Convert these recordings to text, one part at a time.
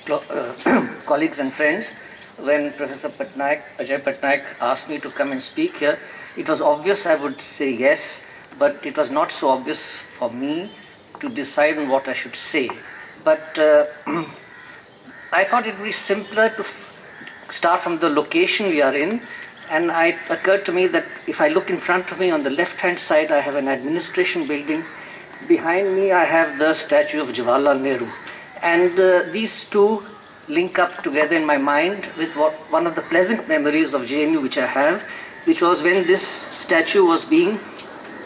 colleagues and friends, when Professor Ajay Patnaik asked me to come and speak here, it was obvious I would say yes, but it was not so obvious for me to decide on what I should say. But I thought it would be simpler to start from the location we are in, and it occurred to me that if I look in front of me on the left-hand side, I have an administration building. Behind me, I have the statue of Jawaharlal Nehru. And these two link up together in my mind with one of the pleasant memories of JNU which I have, which was when this statue was being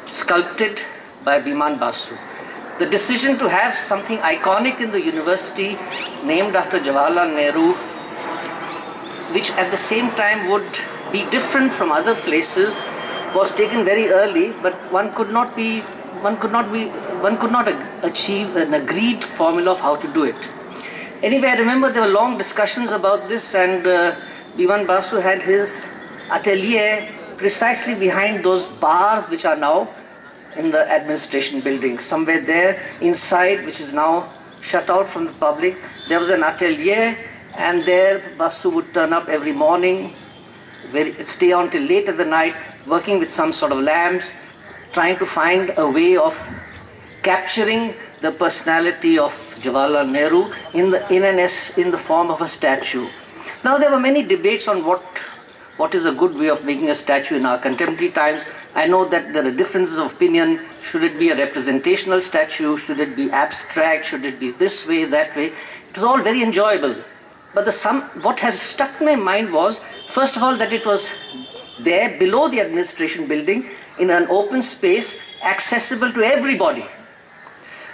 sculpted by Biman Basu. The decision to have something iconic in the university named after Jawaharlal Nehru, which at the same time would be different from other places, was taken very early, but one could not achieve an agreed formula of how to do it. Anyway, I remember there were long discussions about this, and Biman Basu had his atelier precisely behind those bars which are now in the administration building. Somewhere there inside, which is now shut out from the public, there was an atelier, and there Basu would turn up every morning, stay on till late at the night, working with some sort of lamps, trying to find a way of capturing the personality of Jawaharlal Nehru in the form of a statue. Now there were many debates on what is a good way of making a statue in our contemporary times. I know that there are differences of opinion. Should it be a representational statue? Should it be abstract? Should it be this way, that way? It was all very enjoyable. But what has stuck in my mind was, first of all, that it was there below the administration building in an open space, accessible to everybody.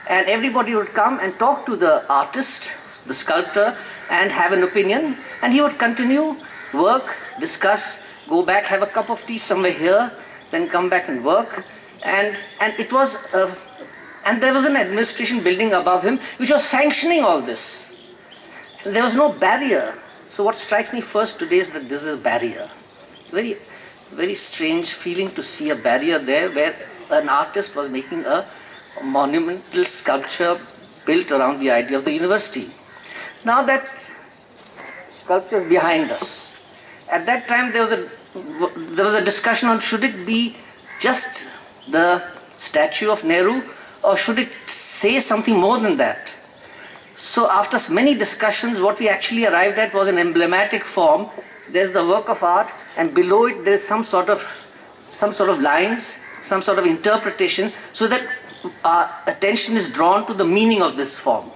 And everybody would come and talk to the artist, the sculptor, and have an opinion. And he would continue, work, discuss, go back, have a cup of tea somewhere here, then come back and work. And it was, and there was an administration building above him which was sanctioning all this. There was no barrier. So what strikes me first today is that this is a barrier. It's very, very strange feeling to see a barrier there where an artist was making a monumental sculpture built around the idea of the university. Now that sculpture is behind us. At that time there was a discussion on should it be just the statue of Nehru or should it say something more than that. So after many discussions, what we actually arrived at was an emblematic form. There's the work of art, and below it there's some sort of lines, some sort of interpretation, so that our attention is drawn to the meaning of this form.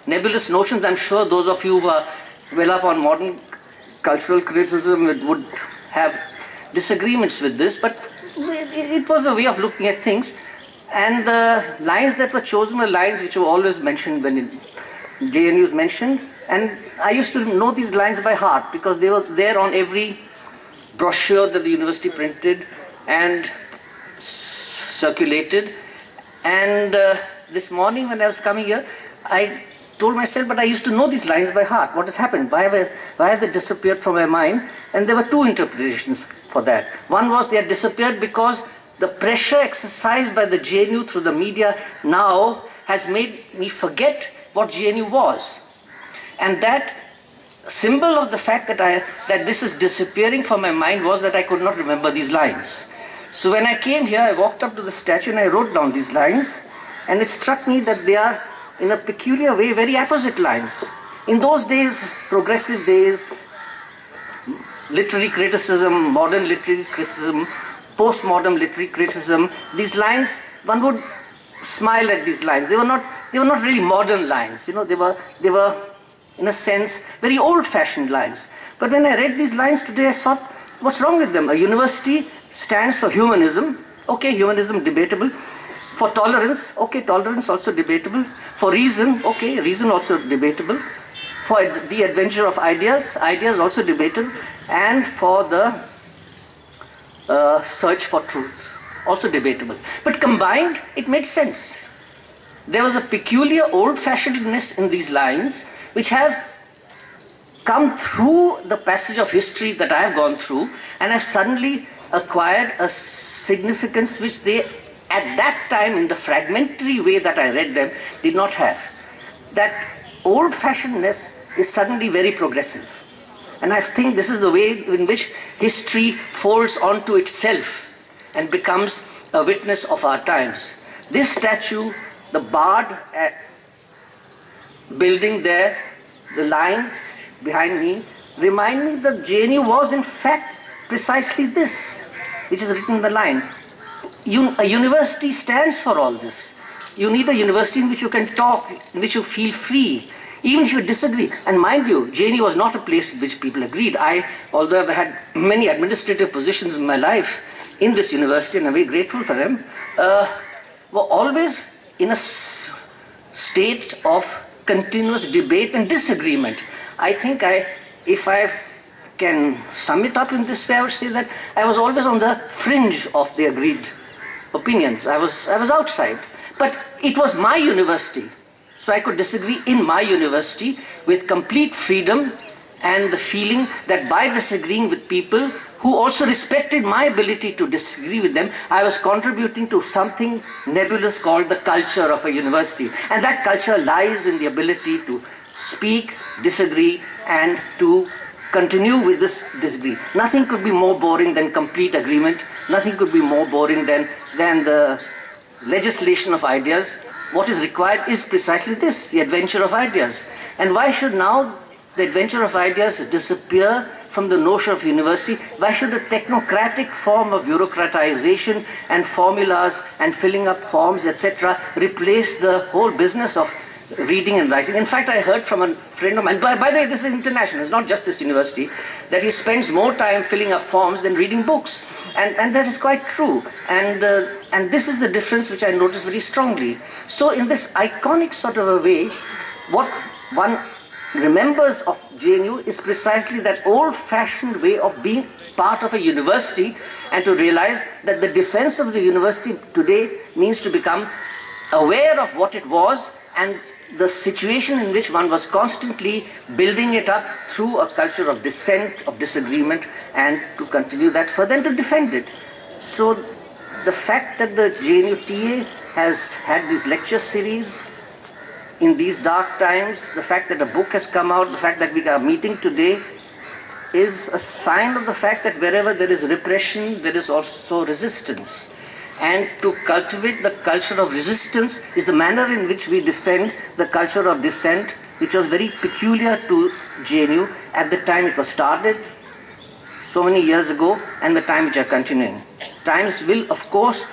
Nebulous notions, I'm sure those of you who are well up on modern cultural criticism would have disagreements with this, but it was a way of looking at things. And the lines that were chosen were lines which were always mentioned when JNU is mentioned. And I used to know these lines by heart because they were there on every brochure that the university printed and circulated. And this morning when I was coming here, I told myself, but I used to know these lines by heart. What has happened? Why have they disappeared from my mind? And there were two interpretations for that. One was they had disappeared because the pressure exercised by the JNU through the media now has made me forget what JNU was. And that symbol of the fact that this is disappearing from my mind was that I could not remember these lines. So when I came here, I walked up to the statue and I wrote down these lines, and it struck me that they are, in a peculiar way, very apposite lines. In those days, progressive days, literary criticism, modern literary criticism, postmodern literary criticism, these lines, one would smile at these lines. They were not really modern lines. You know, they were, in a sense, very old-fashioned lines. But when I read these lines today, I thought, what's wrong with them? A university stands for humanism. Okay, humanism debatable. For tolerance, okay, tolerance also debatable. For reason, okay, reason also debatable. For the adventure of ideas, ideas also debatable. And for the search for truth, also debatable. But combined, it made sense. There was a peculiar old-fashionedness in these lines which have come through the passage of history that I have gone through and have suddenly acquired a significance which they, at that time, in the fragmentary way that I read them, did not have. That old-fashionedness is suddenly very progressive. And I think this is the way in which history folds onto itself and becomes a witness of our times. This statue, the barred building there, the lines behind me, remind me that JNU was in fact precisely this, which is written in the line. A university stands for all this. You need a university in which you can talk, in which you feel free, even if you disagree. And mind you, JNU was not a place in which people agreed. Although I've had many administrative positions in my life in this university, and I'm very grateful for them, were always in a state of continuous debate and disagreement. I think if I can sum it up in this way, I would say that I was always on the fringe of the agreed opinions. I was outside. But it was my university. So I could disagree in my university with complete freedom and the feeling that by disagreeing with people who also respected my ability to disagree with them, I was contributing to something nebulous called the culture of a university. And that culture lies in the ability to speak, disagree, and to continue with this disagree. Nothing could be more boring than complete agreement. Nothing could be more boring than the legislation of ideas. What is required is precisely this, the adventure of ideas. And why should now the adventure of ideas disappear from the notion of university? Why should a technocratic form of bureaucratization and formulas and filling up forms, etc., replace the whole business of reading and writing? In fact, I heard from a friend of mine, by the way, this is international, it's not just this university, that he spends more time filling up forms than reading books. And that is quite true. And this is the difference which I notice very strongly. So in this iconic sort of a way, what one remembers of JNU is precisely that old-fashioned way of being part of a university, and to realize that the defense of the university today means to become aware of what it was and the situation in which one was constantly building it up through a culture of dissent, of disagreement, and to continue that further and to defend it. So the fact that the JNU TA has had this lecture series in these dark times, the fact that a book has come out, the fact that we are meeting today, is a sign of the fact that wherever there is repression, there is also resistance. And to cultivate the culture of resistance is the manner in which we defend the culture of dissent, which was very peculiar to JNU at the time it was started, so many years ago, and the time which are continuing. Times will, of course,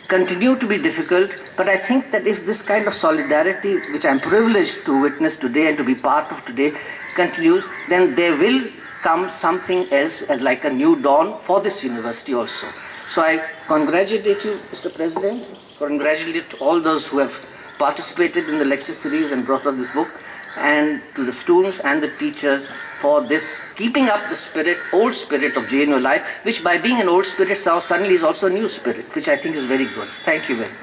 continue to be difficult, but I think that if this kind of solidarity, which I'm privileged to witness today and to be part of today, continues, then there will come something else as like a new dawn for this university also. So I congratulate you, Mr. President, congratulate all those who have participated in the lecture series and brought out this book, and to the students and the teachers for this, keeping up the spirit, old spirit of JNU life, which by being an old spirit now suddenly is also a new spirit, which I think is very good. Thank you very much.